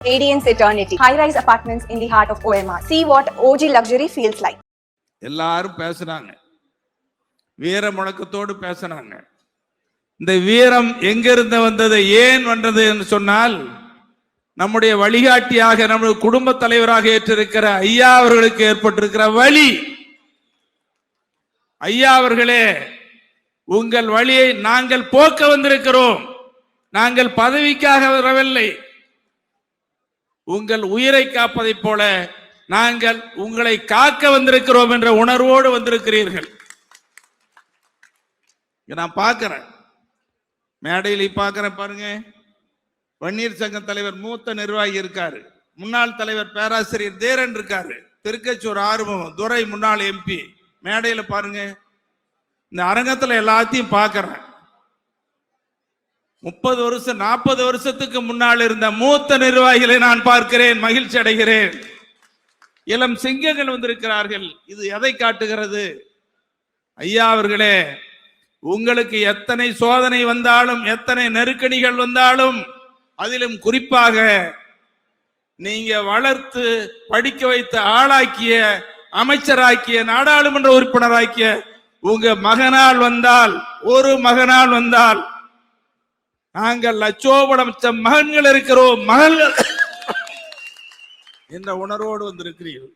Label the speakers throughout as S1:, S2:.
S1: Radiance Eternity. High-rise apartments in the heart of OMR. See what OG luxury feels like.
S2: எல்லாரும் பேசுறாங்க, வீர முழக்கத்தோடு பேசுறாங்க. இந்த வீரம் எங்கிருந்து வந்தது, ஏன் வந்தது என்று சொன்னால், நம்முடைய வழிகாட்டியாக நம்முடைய குடும்ப தலைவராக ஏற்றிருக்கிற ஐயா அவர்களுக்கு ஏற்பட்டிருக்கிற வழி. ஐயா அவர்களே, உங்கள் வழியை நாங்கள் போக்க வந்திருக்கிறோம். நாங்கள் பதவிக்காக வரவில்லை. உங்கள் உயிரை காப்பதை போல நாங்கள் உங்களை காக்க வந்திருக்கிறோம் என்ற உணர்வோடு வந்திருக்கிறீர்கள். நான் பார்க்கிறேன், மேடையில் பார்க்கிறேன் பாருங்க. வன்னியர் சங்க தலைவர் மூத்த நிர்வாகி இருக்காரு, முன்னாள் தலைவர் பேராசிரியர் தேரன் இருக்காரு, திருக்கச்சூர் ஆறுமுகம் துரை முன்னாள் எம்பி மேடையில பாருங்க. இந்த அரங்கத்துல எல்லாத்தையும் பார்க்கிறேன். 30 வருஷம் 40 வருஷத்துக்கு முன்னால் இருந்த மூத்த நிர்வாகிகளை நான் பார்க்கிறேன், மகிழ்ச்சி அடைகிறேன். இளம் சிங்கங்கள் வந்திருக்கிறார்கள். இது எதை காட்டுகிறது? ஐயா அவர்களே, உங்களுக்கு எத்தனை சோதனை வந்தாலும், எத்தனை நெருக்கடிகள் வந்தாலும், அதிலும் குறிப்பாக நீங்க வளர்த்து படிக்க வைத்து ஆளாக்கிய, அமைச்சராக்கிய, நாடாளுமன்ற உறுப்பினராக்கிய உங்க மகனால் வந்தால், ஒரு மகனால் வந்தால், நாங்கள் லட்சோபலட்சம் மகன்கள் இருக்கிறோம், மகன்கள் என்ற உணர்வோடு வந்திருக்கிறீர்கள்.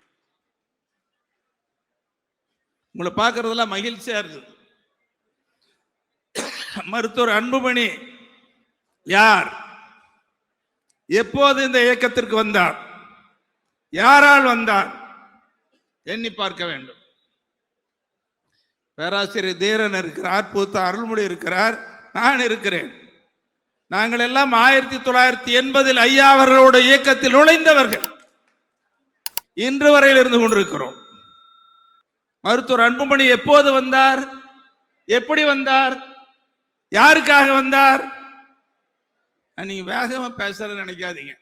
S2: உங்களை பார்க்கறதுல மகிழ்ச்சியா இருக்கு. மருத்துவர் அன்புமணி யார், எப்போது இந்த இயக்கத்திற்கு வந்தார், யாரால் வந்தார், எண்ணி பார்க்க வேண்டும். பேராசிரியர் தீரன் இருக்கிறார், பூத்த அருள்மொழி இருக்கிறார், நான் இருக்கிறேன். நாங்கள் எல்லாம் 1980 ஐயா அவர்களோட இயக்கத்தில் நுழைந்தவர்கள். இன்று வரையில் இருந்து கொண்டிருக்கிறோம். மருத்துவர் அன்புமணி எப்போது வந்தார், எப்படி வந்தார், யாருக்காக வந்தார்? நீங்க வேகமா பேசுறேன்னு நினைக்காதீங்க.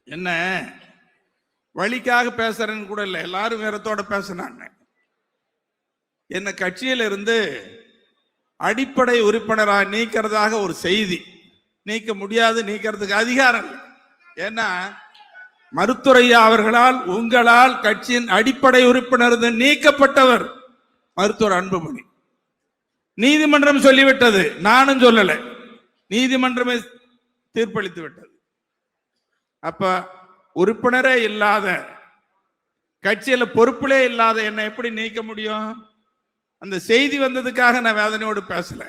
S2: என்ன வழிக்காக பேசுறேன்னு கூட இல்லை, எல்லாரும் வேறத்தோட பேசினாங்க. என்ன கட்சியில இருந்து அடிப்படை உறுப்பினராக நீக்கிறதாக ஒரு செய்தி. நீக்க முடியாது, நீக்கிறதுக்கு அதிகாரம் இல்லை. ஏன்னா மருத்துவரையா அவர்களால், உங்களால் கட்சியின் அடிப்படை உறுப்பினர் நீக்கப்பட்டவர் மருத்துவர் அன்புமணி. நீதிமன்றம் சொல்லிவிட்டது, நானும் சொல்லலை, நீதிமன்றமே தீர்ப்பளித்து விட்டது. அப்ப உறுப்பினரே இல்லாத, கட்சியில பொறுப்பிலே இல்லாத என்ன எப்படி நீக்க முடியும்? அந்த செய்தி வந்ததுக்காக நான் வேதனையோடு பேசல.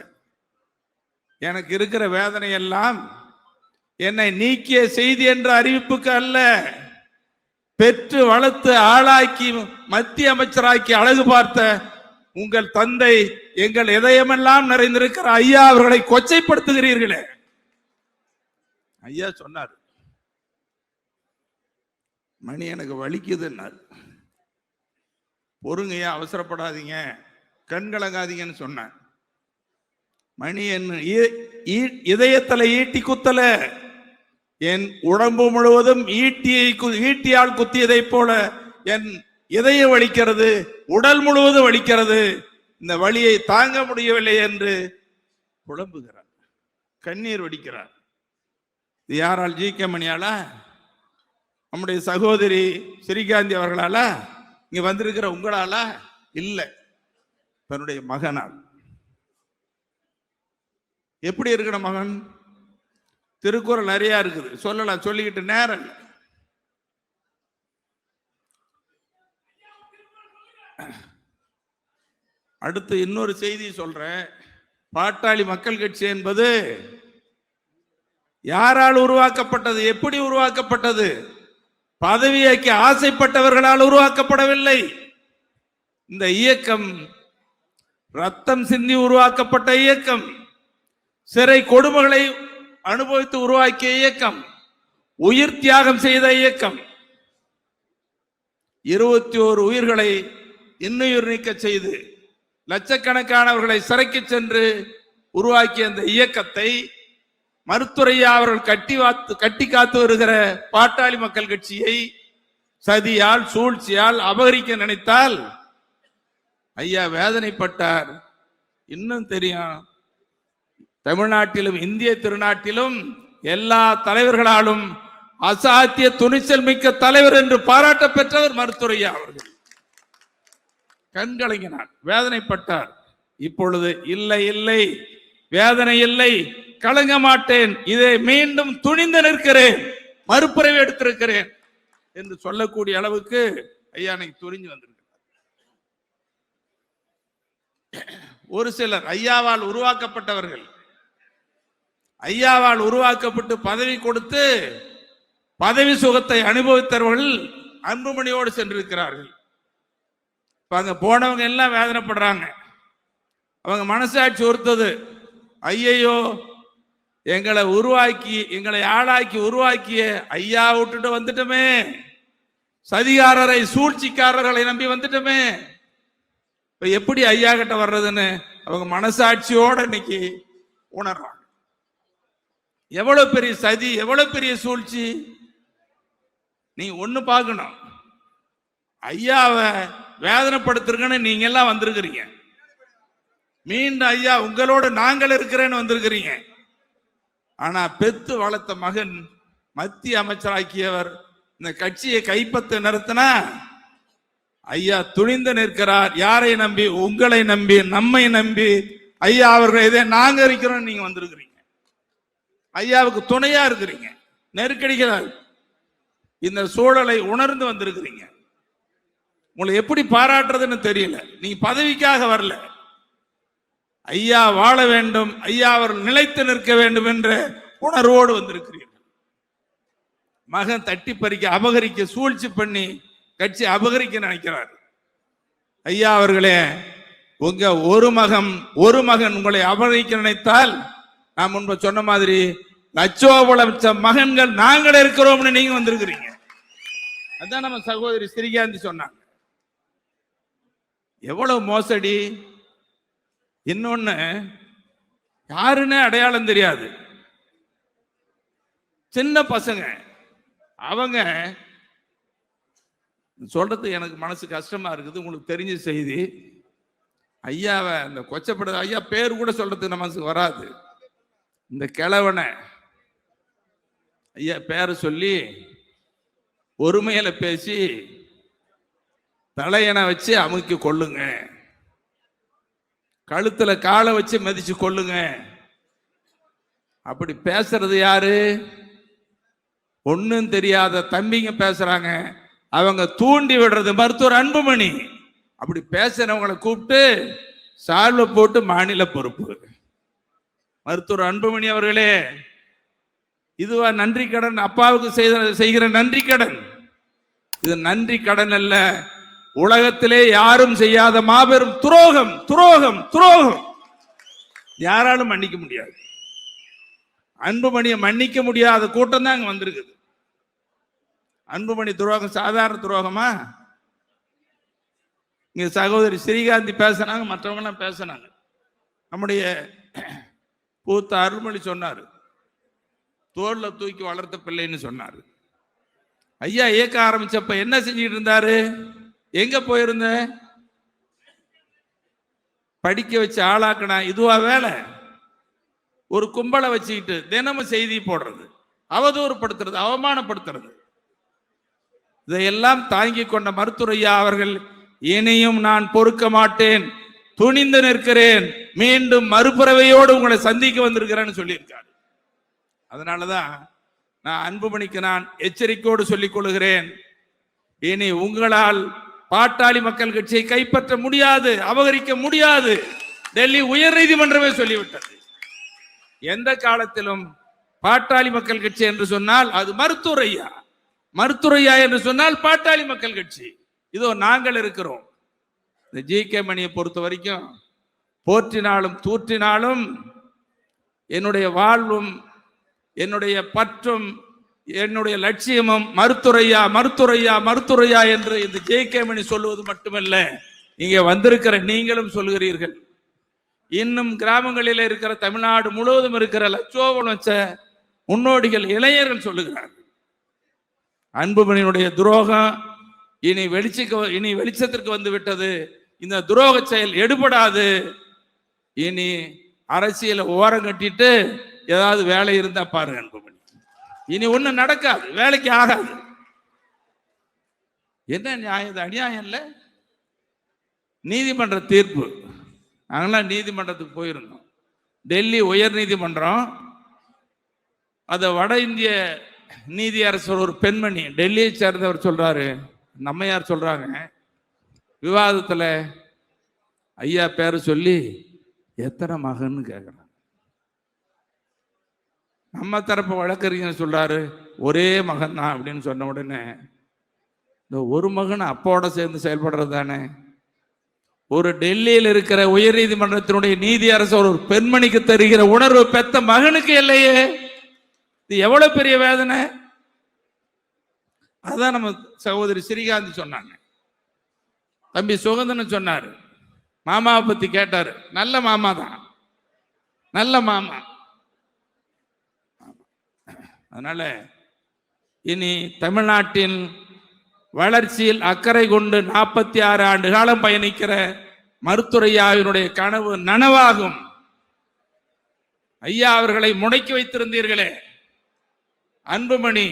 S2: எனக்கு இருக்கிற வேதனை எல்லாம் என்னை நீக்கிய செய்தி என்ற அறிவிப்புக்கு அல்ல, பெற்று வளர்த்து ஆளாக்கி மத்திய அமைச்சராக்கி அழகு பார்த்த உங்கள் தந்தை, எங்கள் இதயமெல்லாம் நிறைந்திருக்கிற ஐயா அவர்களை கொச்சைப்படுத்துகிறீர்களே. ஐயா சொன்னார், மணி எனக்கு வலிக்குதுன்னார். பொறுங்கய்யா, அவசரப்படாதீங்க, கண்கலங்காதீங்கன்னு சொன்னான். மணி என் இதயத்துல ஈட்டி குத்தல, என் உடம்பு முழுவதும் ஈட்டியால் குத்தியதை போல என் இதயம் வலிக்கிறது, உடல் முழுவதும் வலிக்கிறது, இந்த வலியை தாங்க முடியவில்லை என்று புலம்புகிறார், கண்ணீர் வடிக்கிறார். இது யாரால்? ஜி.கே. மணியாலா? நம்முடைய சகோதரி ஸ்ரீகாந்தி அவர்களாலா? இங்க வந்திருக்கிற உங்களாலா? இல்லை, தன்னுடைய மகனால். எப்படி இருக்கிற மகன்? திருக்குறள் நிறைய இருக்குது, சொல்லலாம், சொல்லிக்கிட்டு நேரம். அடுத்து இன்னொரு செய்தி சொல்றேன். பாட்டாளி மக்கள் கட்சி என்பது யாரால் உருவாக்கப்பட்டது, எப்படி உருவாக்கப்பட்டது? பதவியேற்க ஆசைப்பட்டவர்களால் உருவாக்கப்படவில்லை. இந்த இயக்கம் ரத்தம் சிந்தி உருவாக்கப்பட்ட இயக்கம், சிறை கொடுமைகளை அனுபவித்து உருவாக்கிய இயக்கம், உயிர் தியாகம் செய்த இயக்கம், 21 உயிர்களை இன்னுயிர் நீக்க செய்து லட்சக்கணக்கானவர்களை சிறைக்கு சென்று உருவாக்கிய அந்த இயக்கத்தை மருத்துவரையா அவர்கள் கட்டி காத்து வருகிற பாட்டாளி மக்கள் கட்சியை சதியால், சூழ்ச்சியால் அபகரிக்க நினைத்தால் ஐயா வேதனைப்பட்டார். இன்னும் தெரியும், தமிழ்நாட்டிலும் இந்திய திருநாட்டிலும் எல்லா தலைவர்களாலும் அசாத்திய துணிச்சல் மிக்க தலைவர் என்று பாராட்ட பெற்றவர் மருத்துவர் ஐயா அவர்கள். கண்கலங்கினார், வேதனைப்பட்டார். இப்பொழுது இல்லை இல்லை, வேதனை இல்லை, கலங்க மாட்டேன், இதை மீண்டும் துணிந்து நிற்கிறேன், மறுபிறவி எடுத்திருக்கிறேன் என்று சொல்லக்கூடிய அளவுக்கு ஐயா இன்னைக்கு துணிஞ்சு வந்திருக்கிறார். ஒரு சிலர் ஐயாவால் உருவாக்கப்பட்டவர்கள், ஐயாவால் உருவாக்கப்பட்டு பதவி கொடுத்து பதவி சுகத்தை அனுபவித்தவர்கள் அன்புமணியோடு சென்றிருக்கிறார்கள். அங்க போனவங்க எல்லாம் வேதனைப்படுறாங்க. அவங்க மனசாட்சி ஒருத்தது, ஐயையோ எங்களை உருவாக்கி எங்களை ஆளாக்கி உருவாக்கிய ஐயா விட்டுட்டு வந்துட்டோமே, சதிகாரரை சூழ்ச்சிக்காரர்களை நம்பி வந்துட்டோமே, இப்ப எப்படி ஐயா கிட்ட வர்றதுன்னு அவங்க மனசாட்சியோட இன்னைக்கு உணர்றாங்க. எவ்வளவு பெரிய சதி, எவ்வளவு பெரிய சூழ்ச்சி. நீ ஒண்ணு பார்க்கணும், ஐயாவை வேதனைப்படுத்திருக்கன்னு நீங்க எல்லாம் வந்திருக்கிறீங்க, மீண்டும் ஐயா உங்களோட நாங்கள் இருக்கிறேன்னு வந்திருக்கிறீங்க. ஆனா பெத்து வளர்த்த மகன் மத்திய அமைச்சராக்கியவர் இந்த கட்சியை கைப்பற்ற நிறுத்தினா ஐயா துணிந்து நிற்கிறார். யாரை நம்பி? உங்களை நம்பி, நம்மை நம்பி. ஐயா அவர்கள் இதே நாங்க இருக்கிறோம், நீங்க வந்திருக்கிறீங்க, ஐயாவுக்கு துணையா இருக்கிறீங்க, நெருக்கடிகள் இந்த சூழலை உணர்ந்து வந்திருக்கிறீங்க. உங்களை எப்படி பாராட்டுறதுன்னு தெரியல. நீங்க பதவிக்காக வரல, ஐயா வாழ வேண்டும், ஐயா அவர்கள் நிலைத்து நிற்க வேண்டும் என்ற உணர்வோடு வந்திருக்கிறீர்கள். மகன் தட்டி பறிக்க, அபகரிக்க, சூழ்ச்சி பண்ணி கட்சி அபகரிக்க நினைக்கிறார். ஐயா அவர்களே, உங்க ஒரு மகன் உங்களை அபகரிக்க நினைத்தால், நான் முன்பு சொன்ன மாதிரி லட்சோப மகன்கள் நாங்களே இருக்கிறோம்னு நீங்க வந்திருக்கிறீங்க. அதான் நம்ம சகோதரி ஸ்ரீகாந்தி சொன்னாங்க. எவ்வளவு மோசடி. இன்னொன்னு, யாருன்னு அடையாளம் தெரியாது, சின்ன பசங்க. அவங்க சொல்றது எனக்கு மனசு கஷ்டமா இருக்குது. உங்களுக்கு தெரிஞ்ச செய்தி, ஐயாவை அந்த கொச்சப்பட ஐயா பேர் கூட சொல்றதுக்கு நமக்கு வராது. இந்த கிழவனை ஐயா பேரை சொல்லி ஒருமையில பேசி தலையணை வச்சு அமுக்கி கொள்ளுங்க, கழுத்துல காலை வச்சு மதிச்சு கொள்ளுங்க. அப்படி பேசுறது யாரு? ஒன்னும் தெரியாத தம்பிங்க பேசுறாங்க. அவங்க தூண்டி விடுறது மருத்துவர் அன்புமணி. அப்படி பேசுறவங்களை கூப்பிட்டு சால்வை போட்டு மாநில பொறுப்பு. மருத்துவர் அன்புமணி அவர்களே, இதுவா நன்றி கடன்? அப்பாவுக்கு செய்கிற நன்றி கடன் இது. நன்றி கடன் அல்ல, உலகத்திலே யாரும் செய்யாத மாபெரும் துரோகம், துரோகம், துரோகம். யாராலும் மன்னிக்க முடியாது. அன்புமணியை மன்னிக்க முடியாத கூட்டம் தான் அங்க வந்திருக்குது. அன்புமணி துரோகம் சாதாரண துரோகமா? இங்க சகோதரி ஸ்ரீகாந்தி பேசினாங்க, மற்றவங்க எல்லாம் பேசினாங்க. நம்முடைய பூத்த அருள்மொழி சொன்னாரு, தோல்ல தூக்கி வளர்த்த பிள்ளைன்னு சொன்னாரு. ஐயா இயக்க ஆரம்பிச்சப்ப என்ன செஞ்சுட்டு இருந்தாரு? எங்க போயிருந்த? படிக்க வச்சு ஆளாக்கணா இதுவா வேலை? ஒரு கும்பலை வச்சுக்கிட்டு தினமும் செய்தி போடுறது, அவதூறுப்படுத்துறது, அவமானப்படுத்துறது, இதையெல்லாம் தாங்கி கொண்ட மருத்துவர் ஐயா அவர்கள், இனியும் நான் பொறுக்க மாட்டேன், துணிந்து நிற்கிறேன், மீண்டும் மறுபிறவையோடு உங்களை சந்திக்க வந்திருக்கிறேன்னு சொல்லியிருக்காரு. அதனாலதான் நான் அன்புமணிக்கு நான் எச்சரிக்கையோடு சொல்லிக் கொள்கிறேன், இனி உங்களால் பாட்டாளி மக்கள் கட்சியை கைப்பற்ற முடியாது, அபகரிக்க முடியாது. டெல்லி உயர் நீதிமன்றமே சொல்லிவிட்டது. எந்த காலத்திலும் பாட்டாளி மக்கள் கட்சி என்று சொன்னால் அது மருத்துவர் ஐயா, மருத்துவர் ஐயா என்று சொன்னால் பாட்டாளி மக்கள் கட்சி. இதோ நாங்கள் இருக்கிறோம். இந்த ஜி.கே. மணியை பொறுத்த வரைக்கும் போற்றினாலும் தூற்றினாலும் என்னுடைய வாழ்வும் என்னுடைய பற்றும் என்னுடைய லட்சியமும் மருத்துவரையா, மருத்துவரையா, மருத்துவரையா என்று இந்த ஜே.கே. மணி சொல்லுவது மட்டுமல்ல, இங்கே வந்திருக்கிற நீங்களும் சொல்கிறீர்கள். இன்னும் கிராமங்களில் இருக்கிற தமிழ்நாடு முழுவதும் இருக்கிற லட்சோபலட்ச முன்னோடிகள் இளைஞர்கள் சொல்லுகிறார்கள். அன்புமணியினுடைய துரோகம் இனி வெளிச்சத்திற்கு வந்து விட்டது. இந்த துரோக செயல் எடுபடாது. இனி அரசியலை ஓரம் கட்டிட்டு ஏதாவது வேலை இருந்தா பாருங்க அன்புமணி, இனி ஒண்ணு நடக்காது, வேலைக்கு ஆகாது. என்ன நியாயம்? இது அநியாயம் இல்ல? நீதிமன்ற தீர்ப்பு, நாங்களாம் நீதிமன்றத்துக்கு போயிருந்தோம். டெல்லி உயர் நீதிமன்றம், அத வட இந்திய நீதியரசர் ஒரு பெண்மணி டெல்லியை சேர்ந்தவர் சொல்றாரு, நம்மையார் சொல்றாங்க, விவாதத்துல ஐயா பேரை சொல்லி எத்தனை மகன்னு கேட்கிறாங்க. நம்ம தரப்பு வழக்கறிஞர் சொல்றாரு ஒரே மகன் தான் அப்படின்னு சொன்ன உடனே, இந்த ஒரு மகன் அப்போட சேர்ந்து செயல்படுறது தானே. ஒரு டெல்லியில் இருக்கிற உயர் நீதிமன்றத்தினுடைய நீதியரசர் ஒரு பெண்மணிக்கு தருகிற உணர்வு பெத்த மகனுக்கு இல்லையே. இது எவ்வளவு பெரிய வேதனை. அதான் நம்ம சகோதரி ஸ்ரீகாந்த் சொன்னாங்க. தம்பி சுகந்தன் சொன்னாரு, மாமாவை பத்தி கேட்டாரு. நல்ல மாமா தான், நல்ல மாமா. அதனால இனி தமிழ்நாட்டின் வளர்ச்சியில் அக்கறை கொண்டு 46 ஆண்டு காலம் பயணிக்கிற மருத்துவரையாவினுடைய கனவு நனவாகும். ஐயா அவர்களை முடக்கி வைத்திருந்தீர்களே, அன்புமணி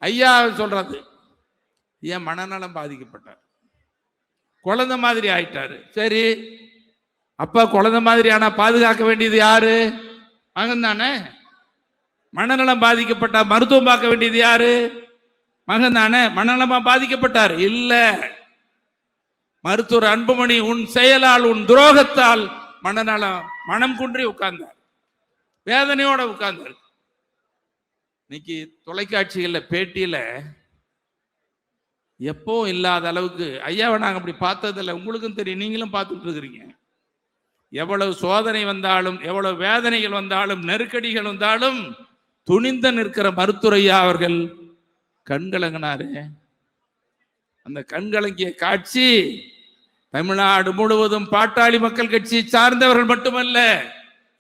S2: ஐயா சொல்றது, ஏன் மனநலம் பாதிக்கப்பட்டார், குழந்தை மாதிரி ஆயிட்டாரு. சரி, அப்பா குழந்தை மாதிரி ஆனா பாதுகாக்க வேண்டியது யாரு? மகன் தானே. மனநலம் பாதிக்கப்பட்டா மருத்துவம் பார்க்க வேண்டியது யாரு? மகன் தானே. மனநலமா பாதிக்கப்பட்டார் இல்ல. மருத்துவர் அன்புமணி உன் செயலால், உன் துரோகத்தால் மனநலம் மனம் குன்றி உட்கார்ந்தார், வேதனையோட உட்கார்ந்தார். இன்னைக்கு தொலைக்காட்சிகள்ல பேட்டியில எப்போ இல்லாத அளவுக்கு ஐயாவை நாங்க அப்படி பார்த்ததில்லை. உங்களுக்கும் தெரியும், நீங்களும் பார்த்துட்டு இருக்கிறீங்க. எவ்வளவு சோதனை வந்தாலும், எவ்வளவு வேதனைகள் வந்தாலும், நெருக்கடிகள் வந்தாலும் துணிந்த நிற்கிற மருத்துவரையா அவர்கள் கண்கலங்கினாரு. அந்த கண்கலங்கிய காட்சி தமிழ்நாடு முழுவதும் பாட்டாளி மக்கள் கட்சி சார்ந்தவர்கள் மட்டுமல்ல,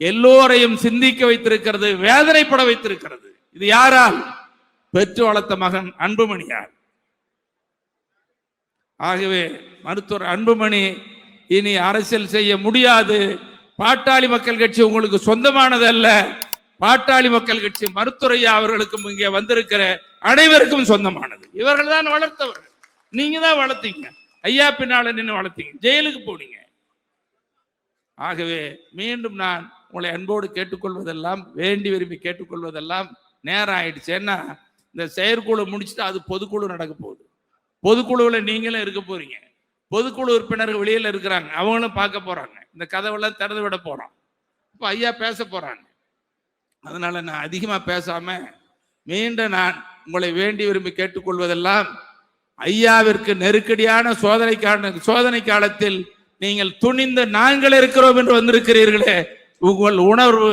S2: எல்லோரையும் சிந்திக்க வைத்திருக்கிறது, வேதனைப்பட வைத்திருக்கிறது. இது யாரால்? பெற்று வளர்த்த மகன் அன்புமணியார். ஆகவே மருத்துவர் அன்புமணி இனி அரசியல் செய்ய முடியாது. பாட்டாளி மக்கள் கட்சி உங்களுக்கு சொந்தமானது அல்ல. பாட்டாளி மக்கள் கட்சி மருத்துவரையா அவர்களுக்கும் இங்கே வந்திருக்கிற அனைவருக்கும் சொந்தமானது. இவர்கள் தான் வளர்த்தவர்கள், நீங்க தான் வளர்த்தீங்க. ஐயா பின்னால நின்று வளர்த்தீங்க, ஜெயிலுக்கு போனீங்க. ஆகவே மீண்டும் நான் உங்களை அன்போடு கேட்டுக்கொள்வதெல்லாம், வேண்டி விரும்பி கேட்டுக்கொள்வதெல்லாம், நேரம் ஆயிடுச்சு. ஏன்னா இந்த செயற்குழு முடிச்சுட்டு அது பொதுக்குழு நடக்க போகுது. பொதுக்குழுவில் நீங்களும் இருக்க போறீங்க. பொதுக்குழு உறுப்பினர்கள் வெளியில இருக்கிறாங்க, அவங்களும் பார்க்க போறாங்க. இந்த கதவெல்லாம் திறந்து விட போறோம். இப்போ ஐயா பேச போறாங்க. அதனால நான் அதிகமா பேசாம மீண்டும் நான் உங்களை வேண்டி விரும்பி கேட்டுக்கொள்வதெல்லாம், ஐயாவிற்கு நெருக்கடியான சோதனை காலத்தில் நீங்கள் துணிந்து நாங்கள் இருக்கிறோம் என்று வந்திருக்கிறீர்களே, உங்கள் உணர்வு,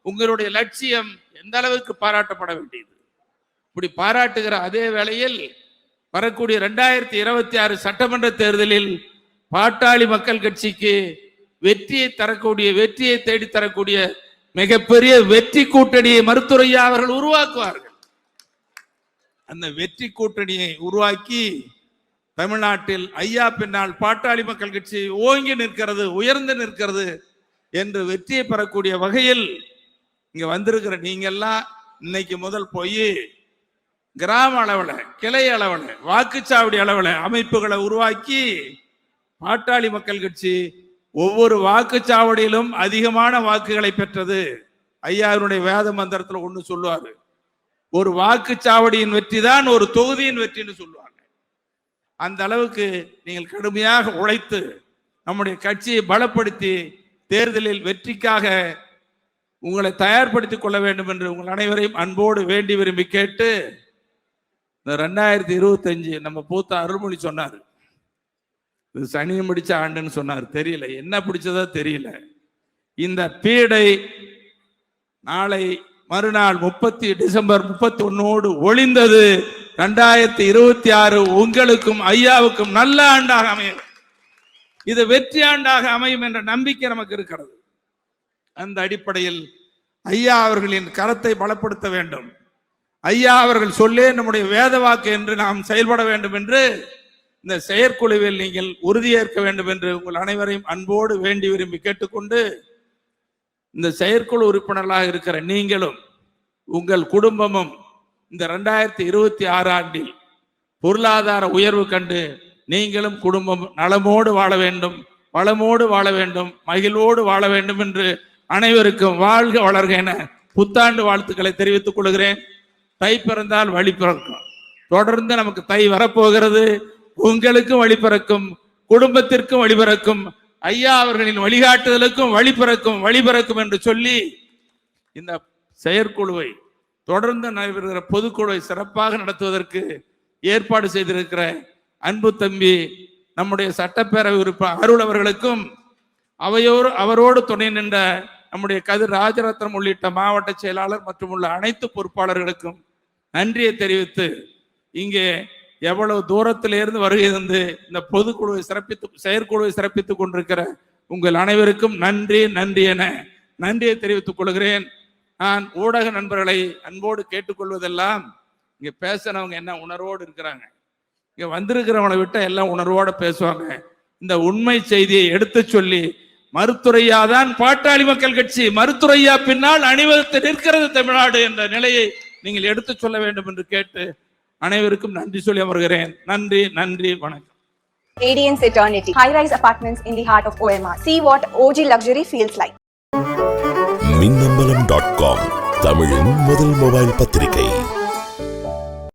S2: உங்களுடைய லட்சியம் எந்த அளவுக்கு பாராட்டப்பட வேண்டியது. இப்படி பாராட்டுகிற அதே வேளையில் வரக்கூடிய 2026 சட்டமன்ற தேர்தலில் பாட்டாளி மக்கள் கட்சிக்கு வெற்றியை தரக்கூடிய, வெற்றியை தேடி தரக்கூடிய மிகப்பெரிய வெற்றி கூட்டணியை மருத்துவரையா அவர்கள் உருவாக்குவார்கள். அந்த வெற்றி கூட்டணியை உருவாக்கி தமிழ்நாட்டில் ஐயா பின்னால் பாட்டாளி மக்கள் கட்சி ஓங்கி நிற்கிறது, உயர்ந்து நிற்கிறது என்று வெற்றியை பெறக்கூடிய வகையில் இங்க வந்திருக்கிற நீங்க எல்லாம் இன்னைக்கு முதல் போய் கிராம அளவில், கிளை அளவில், வாக்குச்சாவடி அளவில் அமைப்புகளை உருவாக்கி பாட்டாளி மக்கள் கட்சி ஒவ்வொரு வாக்குச்சாவடியிலும் அதிகமான வாக்குகளை பெற்றது. ஐயாவினுடைய வேத மந்திரத்தில் ஒன்று சொல்லுவாரு, ஒரு வாக்குச்சாவடியின் வெற்றி தான் ஒரு தொகுதியின் வெற்றின்னு சொல்லுவாங்க. அந்த அளவுக்கு நீங்கள் கடுமையாக உழைத்து நம்முடைய கட்சியை பலப்படுத்தி தேர்தலில் வெற்றிக்காக உங்களை தயார்படுத்திக் கொள்ள வேண்டும் என்று உங்கள் அனைவரையும் அன்போடு வேண்டி விரும்பி கேட்டு, இந்த 2025 நம்ம பூத்த அருள்மொழி சொன்னார், இது சனியும் பிடிச்ச ஆண்டுன்னு சொன்னார். தெரியல என்ன பிடிச்சதோ தெரியல. இந்த பீடை நாளை மறுநாள் டிசம்பர் 31 ஒளிந்தது. 2026 உங்களுக்கும் ஐயாவுக்கும் நல்ல ஆண்டாக அமையும், இது வெற்றி ஆண்டாக அமையும் என்ற நம்பிக்கை நமக்கு இருக்கிறது. அந்த அடிப்படையில் ஐயா அவர்களின் கரத்தை பலப்படுத்த வேண்டும். ஐயா அவர்கள் சொல்லே நம்முடைய வேத வாக்கு என்று நாம் செயல்பட வேண்டும் என்று இந்த செயற்குழுவில் நீங்கள் உறுதியேற்க வேண்டும் என்று உங்கள் அனைவரையும் அன்போடு வேண்டி விரும்பி கேட்டுக்கொண்டு, இந்த செயற்குழு உறுப்பினர்களாக இருக்கிற நீங்களும், உங்கள் குடும்பமும், இந்த 2026 ஆண்டில் பொருளாதார உயர்வு கண்டு நீங்களும் குடும்பம் நலமோடு வாழ வேண்டும், வளமோடு வாழ வேண்டும், மகிழ்வோடு வாழ வேண்டும் என்று அனைவருக்கும் வாழ்க வளர்க என புத்தாண்டு வாழ்த்துக்களை தெரிவித்துக் கொள்கிறேன். தை பிறந்தால் வழி பிறக்கும். தொடர்ந்து நமக்கு தை வரப்போகிறது. உங்களுக்கும் வழி பிறக்கும், குடும்பத்திற்கும் வழி பிறக்கும், ஐயா அவர்களின் வழிகாட்டுதலுக்கும் வழி பிறக்கும் என்று சொல்லி இந்த செயற்குழுவை தொடர்ந்து நடைபெறுகிற பொதுக்குழுவை சிறப்பாக நடத்துவதற்கு ஏற்பாடு செய்திருக்கிற அன்பு தம்பி நம்முடைய சட்டப்பேரவை உறுப்பினர் அருள் அவர்களுக்கும் அவரோடு துணை நின்ற நம்முடைய கதிர் ராஜரத்னம் உள்ளிட்ட மாவட்ட செயலாளர் மற்றும் உள்ள அனைத்து பொறுப்பாளர்களுக்கும் நன்றியை தெரிவித்து, இங்கே எவ்வளவு தூரத்திலிருந்து வருகை தந்து இந்த பொதுக்குழுவை செயற்குழுவை சிறப்பித்துக் கொண்டிருக்கிற உங்கள் அனைவருக்கும் நன்றி என நன்றியை தெரிவித்துக் கொள்கிறேன். நான் ஊடக நண்பர்களை அன்போடு கேட்டுக்கொள்வதெல்லாம், இங்க பேசுறவங்க என்ன உணர்வோடு இருக்கிறாங்க, இங்க வந்திருக்கிறவங்களை விட்ட எல்லாம் உணர்வோட பேசுவாங்க. இந்த உண்மை செய்தியை எடுத்து சொல்லி, மருத்துரையாதான் பாட்டாளி மக்கள் கட்சி, மருத்துரையா பின்னால் அணிவகுத்து நிற்கிறது தமிழ்நாடு என்ற நிலையை நீங்கள் எடுத்து சொல்ல வேண்டும் என்று கேட்டு அனைவருக்கும் நன்றி சொல்லி அமர்கிறேன். நன்றி, வணக்கம்.
S1: Radiance Eternity. High-rise apartments in the heart of OMR. See what OG luxury feels like.
S3: மின்னம்பலம்.com தமிழின் முதல் மொபைல் பத்திரிகை.